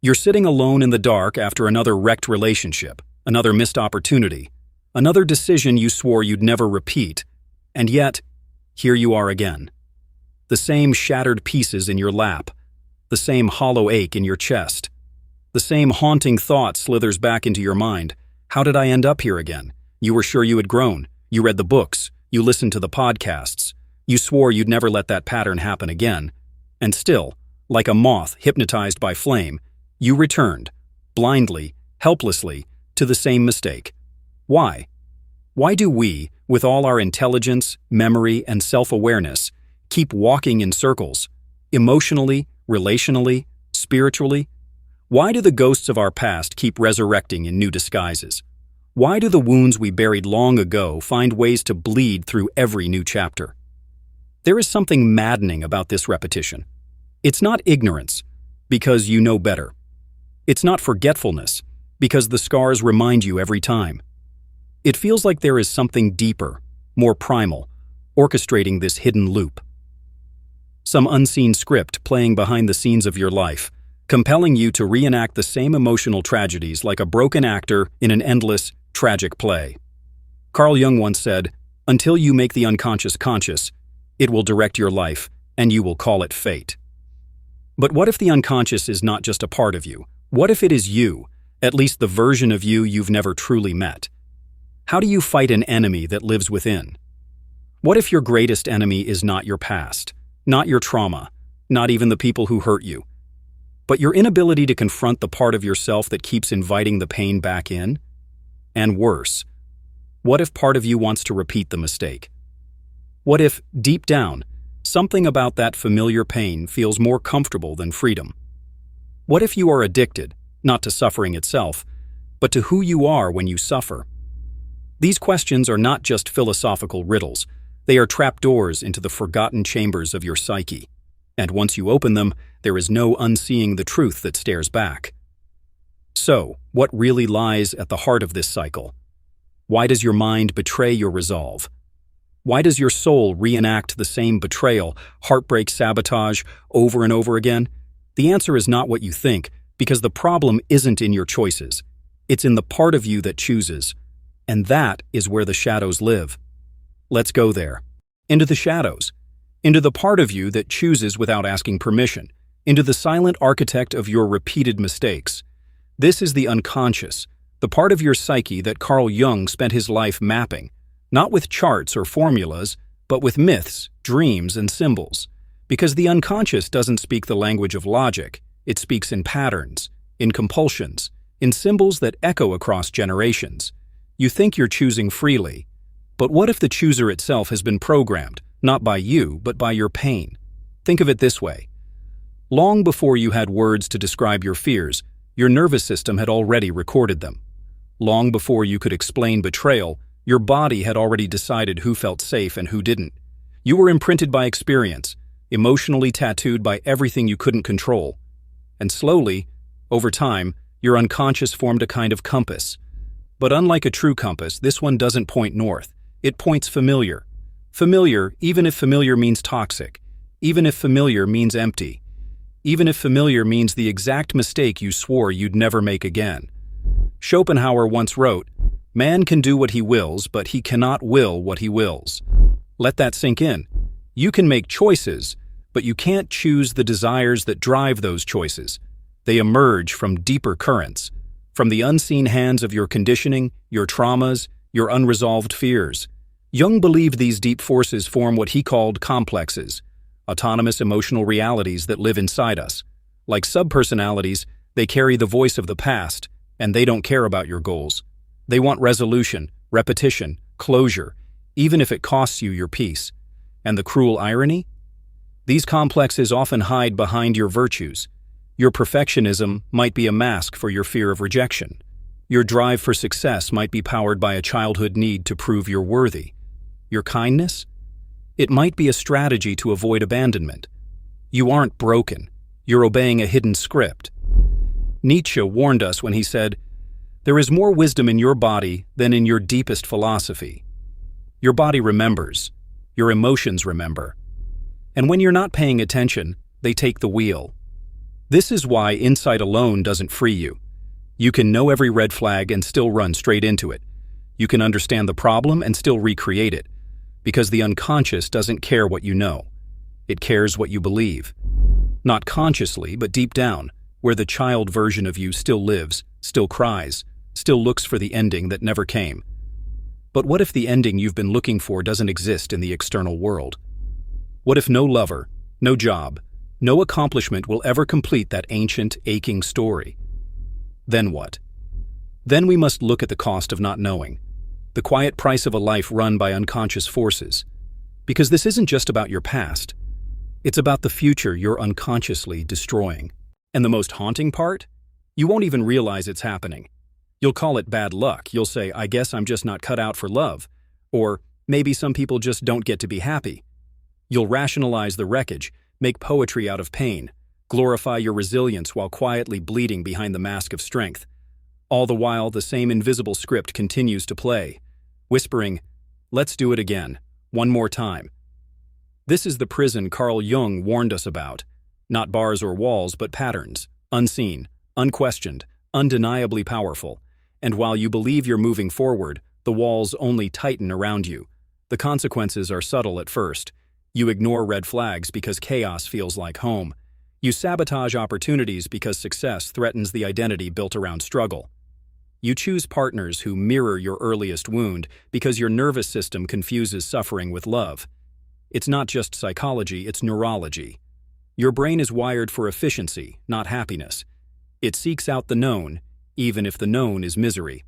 You're sitting alone in the dark after another wrecked relationship, another missed opportunity, another decision you swore you'd never repeat, and yet, here you are again. The same shattered pieces in your lap, the same hollow ache in your chest, the same haunting thought slithers back into your mind. How did I end up here again? You were sure you had grown. You read the books. You listened to the podcasts. You swore you'd never let that pattern happen again. And still, like a moth hypnotized by flame, you returned, blindly, helplessly, to the same mistake. Why? Why do we, with all our intelligence, memory, and self-awareness, keep walking in circles, emotionally, relationally, spiritually? Why do the ghosts of our past keep resurrecting in new disguises? Why do the wounds we buried long ago find ways to bleed through every new chapter? There is something maddening about this repetition. It's not ignorance, because you know better. It's not forgetfulness, because the scars remind you every time. It feels like there is something deeper, more primal, orchestrating this hidden loop. Some unseen script playing behind the scenes of your life, compelling you to reenact the same emotional tragedies like a broken actor in an endless, tragic play. Carl Jung once said, "Until you make the unconscious conscious, it will direct your life, and you will call it fate." But what if the unconscious is not just a part of you? What if it is you, at least the version of you you've never truly met? How do you fight an enemy that lives within? What if your greatest enemy is not your past, not your trauma, not even the people who hurt you, but your inability to confront the part of yourself that keeps inviting the pain back in? And worse, what if part of you wants to repeat the mistake? What if, deep down, something about that familiar pain feels more comfortable than freedom? What if you are addicted, not to suffering itself, but to who you are when you suffer? These questions are not just philosophical riddles. They are trapdoors into the forgotten chambers of your psyche. And once you open them, there is no unseeing the truth that stares back. So, what really lies at the heart of this cycle? Why does your mind betray your resolve? Why does your soul reenact the same betrayal, heartbreak, sabotage, over and over again? The answer is not what you think, because the problem isn't in your choices. It's in the part of you that chooses. And that is where the shadows live. Let's go there. Into the shadows. Into the part of you that chooses without asking permission. Into the silent architect of your repeated mistakes. This is the unconscious, the part of your psyche that Carl Jung spent his life mapping, not with charts or formulas, but with myths, dreams, and symbols. Because the unconscious doesn't speak the language of logic, it speaks in patterns, in compulsions, in symbols that echo across generations. You think you're choosing freely, but what if the chooser itself has been programmed, not by you, but by your pain? Think of it this way. Long before you had words to describe your fears, your nervous system had already recorded them. Long before you could explain betrayal, your body had already decided who felt safe and who didn't. You were imprinted by experience, emotionally tattooed by everything you couldn't control. And slowly, over time, your unconscious formed a kind of compass. But unlike a true compass, this one doesn't point north. It points familiar. Familiar, even if familiar means toxic. Even if familiar means empty. Even if familiar means the exact mistake you swore you'd never make again. Schopenhauer once wrote, "Man can do what he wills, but he cannot will what he wills." Let that sink in. You can make choices, but you can't choose the desires that drive those choices. They emerge from deeper currents, from the unseen hands of your conditioning, your traumas, your unresolved fears. Jung believed these deep forces form what he called complexes, autonomous emotional realities that live inside us. Like subpersonalities, they carry the voice of the past, and they don't care about your goals. They want resolution, repetition, closure, even if it costs you your peace. And the cruel irony? These complexes often hide behind your virtues. Your perfectionism might be a mask for your fear of rejection. Your drive for success might be powered by a childhood need to prove you're worthy. Your kindness? It might be a strategy to avoid abandonment. You aren't broken. You're obeying a hidden script. Nietzsche warned us when he said, "There is more wisdom in your body than in your deepest philosophy." Your body remembers. Your emotions remember. And when you're not paying attention, they take the wheel. This is why insight alone doesn't free you. You can know every red flag and still run straight into it. You can understand the problem and still recreate it, because the unconscious doesn't care what you know. It cares what you believe. Not consciously, but deep down, where the child version of you still lives, still cries, still looks for the ending that never came. But what if the ending you've been looking for doesn't exist in the external world? What if no lover, no job, no accomplishment will ever complete that ancient, aching story? Then what? Then we must look at the cost of not knowing, the quiet price of a life run by unconscious forces. Because this isn't just about your past. It's about the future you're unconsciously destroying. And the most haunting part? You won't even realize it's happening. You'll call it bad luck. You'll say, I guess I'm just not cut out for love. Or maybe some people just don't get to be happy. You'll rationalize the wreckage, make poetry out of pain, glorify your resilience while quietly bleeding behind the mask of strength. All the while, the same invisible script continues to play, whispering, let's do it again, one more time. This is the prison Carl Jung warned us about. Not bars or walls, but patterns, unseen, unquestioned, undeniably powerful. And while you believe you're moving forward, the walls only tighten around you. The consequences are subtle at first. You ignore red flags because chaos feels like home. You sabotage opportunities because success threatens the identity built around struggle. You choose partners who mirror your earliest wound because your nervous system confuses suffering with love. It's not just psychology, it's neurology. Your brain is wired for efficiency, not happiness. It seeks out the known, even if the known is misery.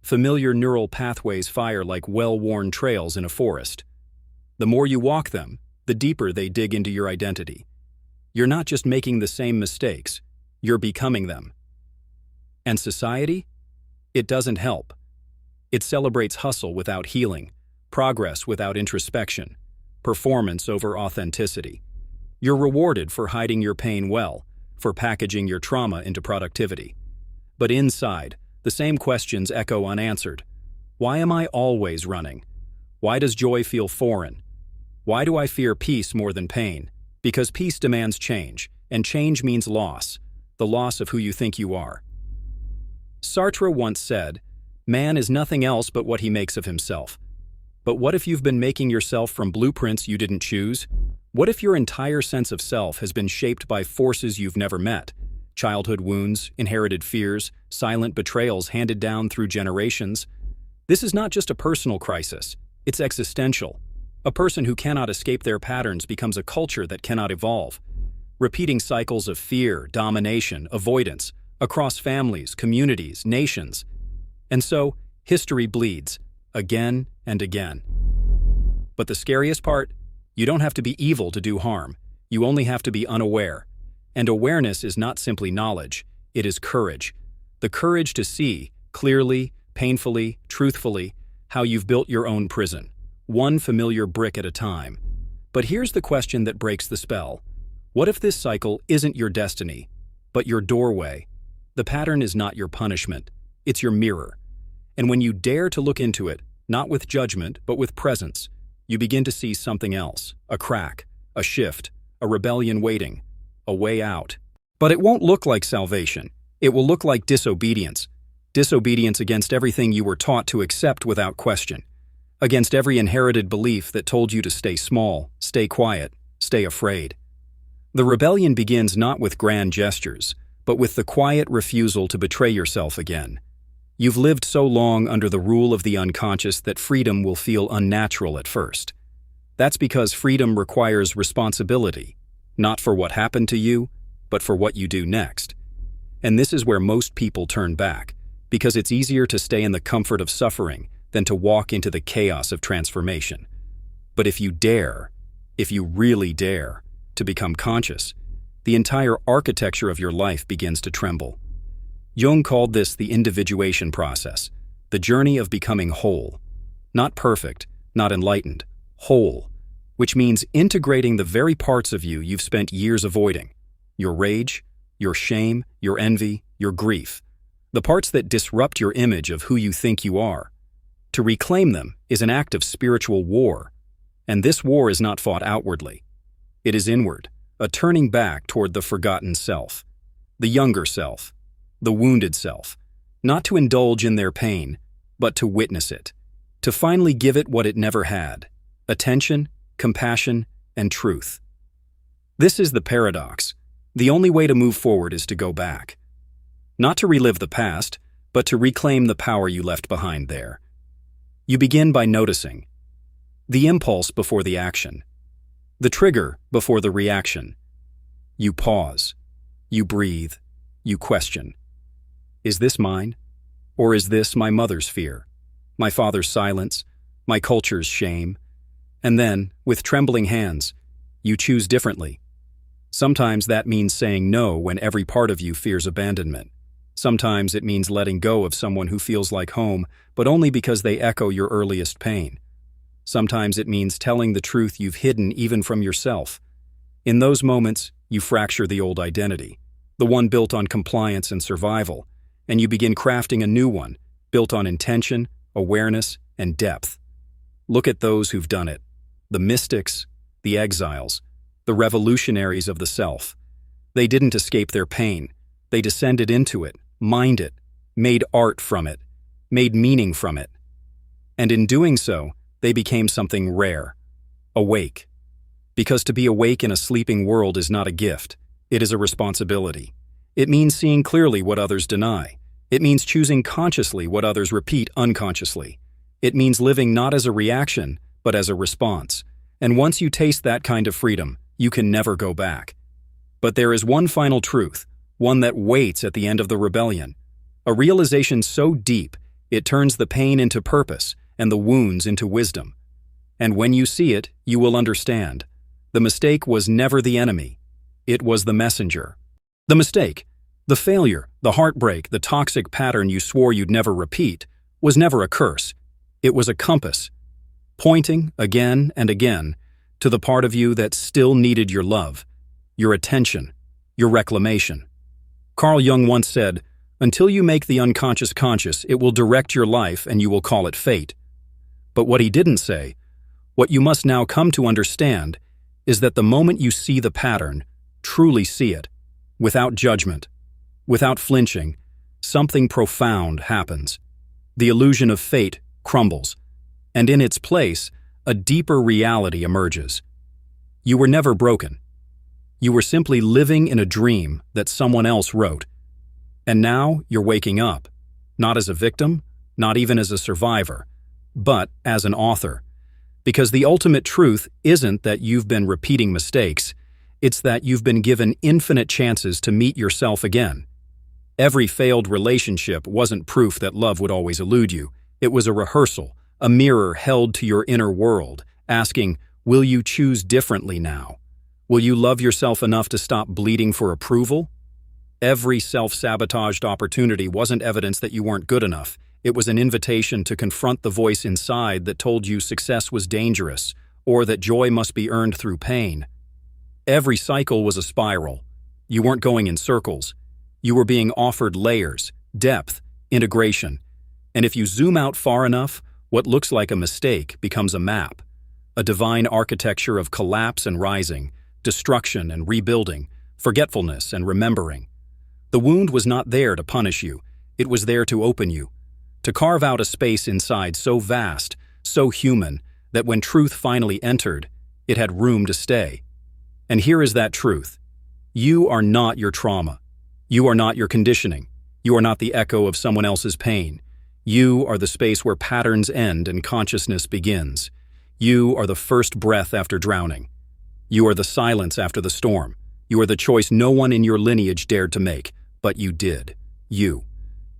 Familiar neural pathways fire like well-worn trails in a forest. The more you walk them, the deeper they dig into your identity. You're not just making the same mistakes, you're becoming them. And society? It doesn't help. It celebrates hustle without healing, progress without introspection, performance over authenticity. You're rewarded for hiding your pain well, for packaging your trauma into productivity. But inside, the same questions echo unanswered. Why am I always running? Why does joy feel foreign? Why do I fear peace more than pain? Because peace demands change, and change means loss, the loss of who you think you are. Sartre once said, man is nothing else but what he makes of himself. But what if you've been making yourself from blueprints you didn't choose? What if your entire sense of self has been shaped by forces you've never met? Childhood wounds, inherited fears, silent betrayals handed down through generations. This is not just a personal crisis, it's existential. A person who cannot escape their patterns becomes a culture that cannot evolve. Repeating cycles of fear, domination, avoidance, across families, communities, nations. And so, history bleeds, again and again. But the scariest part? You don't have to be evil to do harm. You only have to be unaware. And awareness is not simply knowledge, it is courage. The courage to see, clearly, painfully, truthfully, how you've built your own prison, one familiar brick at a time. But here's the question that breaks the spell. What if this cycle isn't your destiny, but your doorway? The pattern is not your punishment, it's your mirror. And when you dare to look into it, not with judgment, but with presence, you begin to see something else, a crack, a shift, a rebellion waiting, a way out. But it won't look like salvation. It will look like disobedience. Disobedience against everything you were taught to accept without question. Against every inherited belief that told you to stay small, stay quiet, stay afraid. The rebellion begins not with grand gestures, but with the quiet refusal to betray yourself again. You've lived so long under the rule of the unconscious that freedom will feel unnatural at first. That's because freedom requires responsibility, not for what happened to you, but for what you do next. And this is where most people turn back, because it's easier to stay in the comfort of suffering than to walk into the chaos of transformation. But if you dare, if you really dare, to become conscious, the entire architecture of your life begins to tremble. Jung called this the individuation process, the journey of becoming whole. Not perfect, not enlightened, whole, which means integrating the very parts of you you've spent years avoiding. Your rage, your shame, your envy, your grief. The parts that disrupt your image of who you think you are. To reclaim them is an act of spiritual war. And this war is not fought outwardly. It is inward, a turning back toward the forgotten self, the younger self, the wounded self, not to indulge in their pain, but to witness it, to finally give it what it never had: attention, compassion, and truth. This is the paradox. The only way to move forward is to go back. Not to relive the past, but to reclaim the power you left behind there. You begin by noticing the impulse before the action, the trigger before the reaction. You pause, you breathe, you question. Is this mine? Or is this my mother's fear, my father's silence, my culture's shame? And then, with trembling hands, you choose differently. Sometimes that means saying no when every part of you fears abandonment. Sometimes it means letting go of someone who feels like home, but only because they echo your earliest pain. Sometimes it means telling the truth you've hidden even from yourself. In those moments, you fracture the old identity, the one built on compliance and survival, and you begin crafting a new one, built on intention, awareness, and depth. Look at those who've done it: the mystics, the exiles, the revolutionaries of the self. They didn't escape their pain. They descended into it, mined it, made art from it, made meaning from it. And in doing so, they became something rare: awake. Because to be awake in a sleeping world is not a gift, it is a responsibility. It means seeing clearly what others deny. It means choosing consciously what others repeat unconsciously. It means living not as a reaction, but as a response. And once you taste that kind of freedom, you can never go back. But there is one final truth, one that waits at the end of the rebellion. A realization so deep, it turns the pain into purpose and the wounds into wisdom. And when you see it, you will understand. The mistake was never the enemy. It was the messenger. The mistake, the failure, the heartbreak, the toxic pattern you swore you'd never repeat, was never a curse. It was a compass, pointing again and again to the part of you that still needed your love, your attention, your reclamation. Carl Jung once said, "Until you make the unconscious conscious, it will direct your life and you will call it fate." But what he didn't say, what you must now come to understand, is that the moment you see the pattern, truly see it, without judgment, without flinching, something profound happens. The illusion of fate crumbles, and in its place, a deeper reality emerges. You were never broken. You were simply living in a dream that someone else wrote. And now you're waking up, not as a victim, not even as a survivor, but as an author. Because the ultimate truth isn't that you've been repeating mistakes, it's that you've been given infinite chances to meet yourself again. Every failed relationship wasn't proof that love would always elude you. It was a rehearsal, a mirror held to your inner world, asking, will you choose differently now? Will you love yourself enough to stop bleeding for approval? Every self-sabotaged opportunity wasn't evidence that you weren't good enough. It was an invitation to confront the voice inside that told you success was dangerous, or that joy must be earned through pain. Every cycle was a spiral. You weren't going in circles. You were being offered layers, depth, integration. And if you zoom out far enough, what looks like a mistake becomes a map, a divine architecture of collapse and rising, destruction and rebuilding, forgetfulness and remembering. The wound was not there to punish you. It was there to open you, to carve out a space inside so vast, so human, that when truth finally entered, it had room to stay. And here is that truth. You are not your trauma. You are not your conditioning. You are not the echo of someone else's pain. You are the space where patterns end and consciousness begins. You are the first breath after drowning. You are the silence after the storm. You are the choice no one in your lineage dared to make, but you did. You.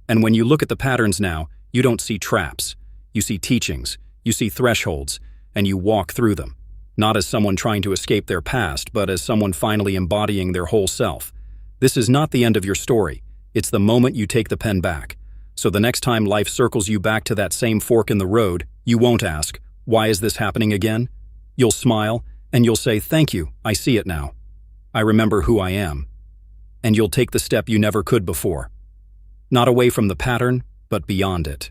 And when you look at the patterns now, you don't see traps. You see teachings. You see thresholds, and you walk through them. Not as someone trying to escape their past, but as someone finally embodying their whole self. This is not the end of your story. It's the moment you take the pen back. So the next time life circles you back to that same fork in the road, you won't ask, why is this happening again? You'll smile, and you'll say, thank you, I see it now. I remember who I am. And you'll take the step you never could before. Not away from the pattern, but beyond it.